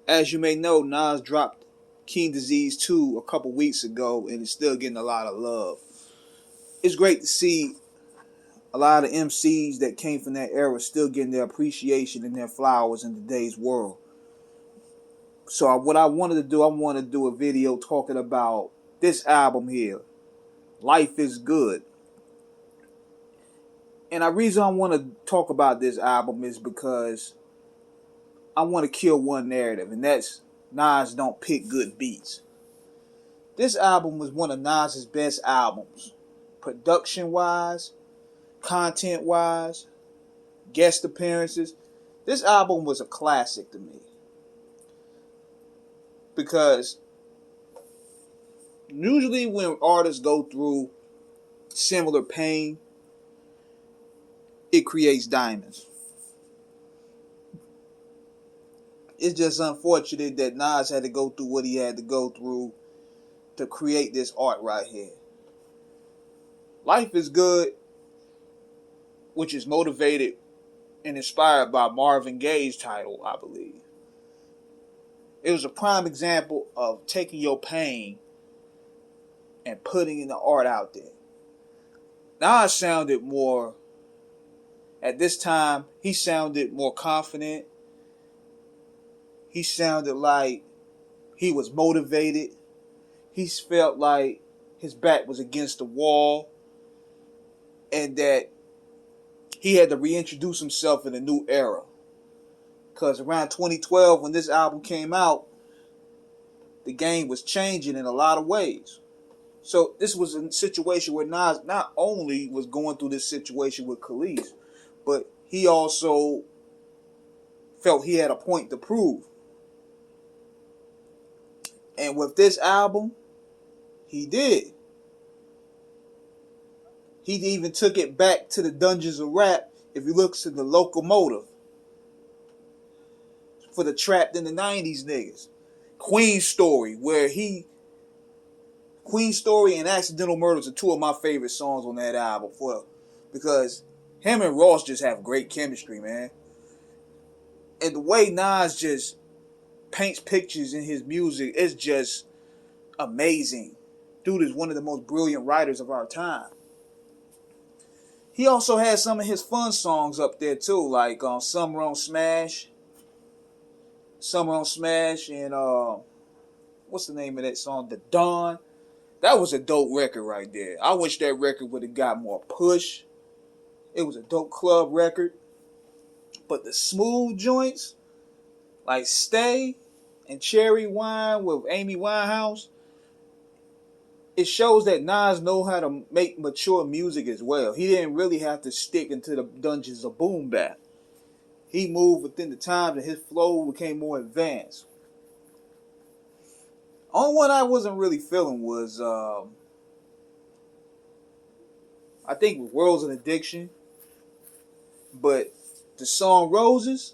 As you may know, Nas dropped King Disease 2 a couple weeks ago and it's still getting a lot of love. It's great to see a lot of MCs that came from that era still getting their appreciation and their flowers in today's world. So what I wanted to do, I wanted to do a video talking about this album here, Life is Good. And the reason I want to talk about this album is because I want to kill one narrative, and that's Nas don't pick good beats. This album was one of Nas's best albums, production-wise, content-wise, guest appearances. This album was a classic to me because usually when artists go through similar pain, it creates diamonds. It's just unfortunate that Nas had to go through what he had to go through to create this art right here. Life is Good, which is motivated and inspired by Marvin Gaye's title, I believe. It was a prime example of taking your pain and putting the art out there. Nas sounded more, at this time, he sounded more confident. He sounded like he was motivated. He felt like his back was against the wall and that he had to reintroduce himself in a new era. Because around 2012, when this album came out, the game was changing in a lot of ways. So this was a situation where Nas not only was going through this situation with Khalees, but he also felt he had a point to prove. And with this album, he did. He even took it back to the dungeons of rap. If you look to the Locomotive for the Trapped in the 90s niggas. Queen Story, Queen Story and Accidental Murders are two of my favorite songs on that album because him and Ross just have great chemistry, man. And the way Nas just paints pictures in his music is just amazing. Dude is one of the most brilliant writers of our time. He also has some of his fun songs up there too, like Summer on Smash, and what's the name of that song? The Dawn. That was a dope record right there. I wish that record would have got more push. It was a dope club record. But the smooth joints, like Stay and Cherry Wine with Amy Winehouse, it shows that Nas know how to make mature music as well. He didn't really have to stick into the dungeons of boom bap. He moved within the times and his flow became more advanced. Only one I wasn't really feeling was, I think, with World's an Addiction. But the song Roses,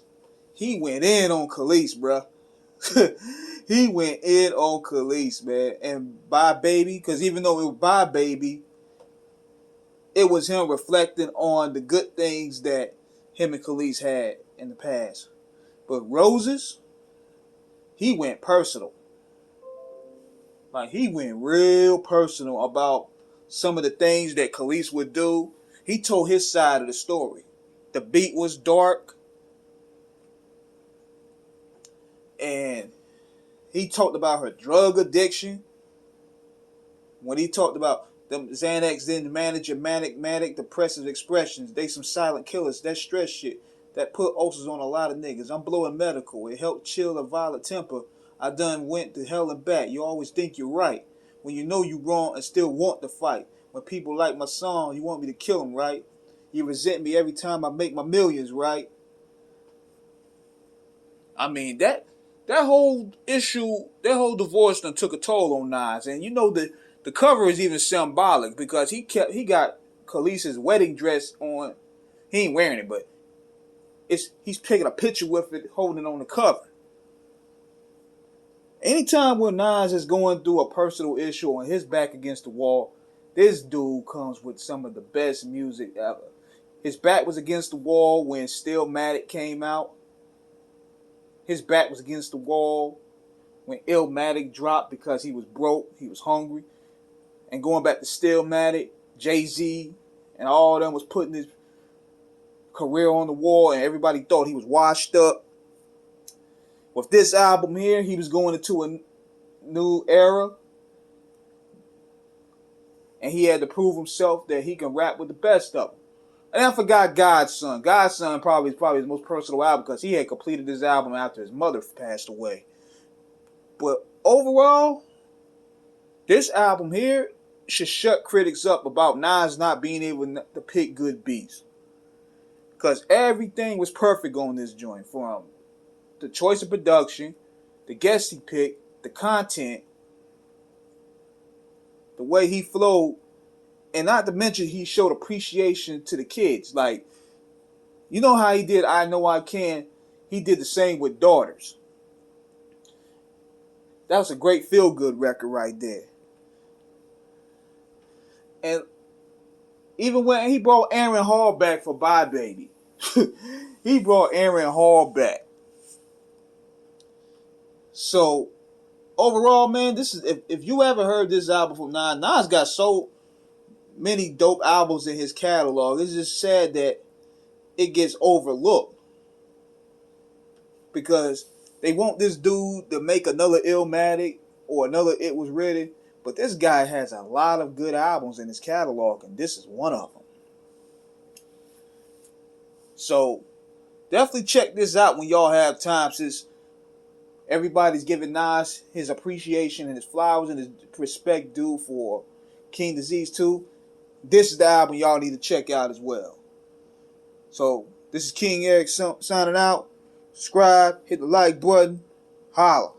he went in on Khalees, bruh. He went in on Khalees, man. And Bye Baby, because even though it was Bye Baby, it was him reflecting on the good things that him and Khalees had in the past. But Roses, he went personal. Like, he went real personal about some of the things that Khalees would do. He told his side of the story. The beat was dark. And he talked about her drug addiction. When he talked about them Xanax didn't manage your manic depressive expressions. They some silent killers. That stress shit. That put ulcers on a lot of niggas. I'm blowing medical. It helped chill a violent temper. I done went to hell and back. You always think you're right. When you know you wrong and still want to fight. When people like my song, you want me to kill them, right? You resent me every time I make my millions, right? I mean, that whole issue, that whole divorce done took a toll on Nas. And you know the cover is even symbolic because he got Khalees's wedding dress on. He ain't wearing it, but he's taking a picture with it, holding it on the cover. Anytime when Nas is going through a personal issue and his back against the wall, this dude comes with some of the best music ever. His back was against the wall when Stillmatic came out. his back was against the wall, when Illmatic dropped because he was broke, he was hungry, and going back to Stillmatic, Jay-Z, and all of them was putting his career on the wall, and everybody thought he was washed up. With this album here, he was going into a new era, and he had to prove himself that he can rap with the best of them. And I forgot Godson. Godson probably is his most personal album because he had completed his album after his mother passed away. But overall, this album here should shut critics up about Nas not being able to pick good beats. Because everything was perfect on this joint. From the choice of production, the guests he picked, the content, the way he flowed, and not to mention he showed appreciation to the kids. Like, you know how he did I Know I Can? He did the same with Daughters. That was a great feel-good record right there. And even when he brought Aaron Hall back for Bye Baby. He brought Aaron Hall back. So, overall, man, this is if you ever heard this album from Nas got so many dope albums in his catalog. It's just sad that it gets overlooked. Because they want this dude to make another Illmatic or another It Was Ready. But this guy has a lot of good albums in his catalog, and this is one of them. So, definitely check this out when y'all have time, since everybody's giving Nas his appreciation and his flowers and his respect due for King Disease 2. This is the album y'all need to check out as well. So, this is King Eric signing out. Subscribe, hit the like button, holla.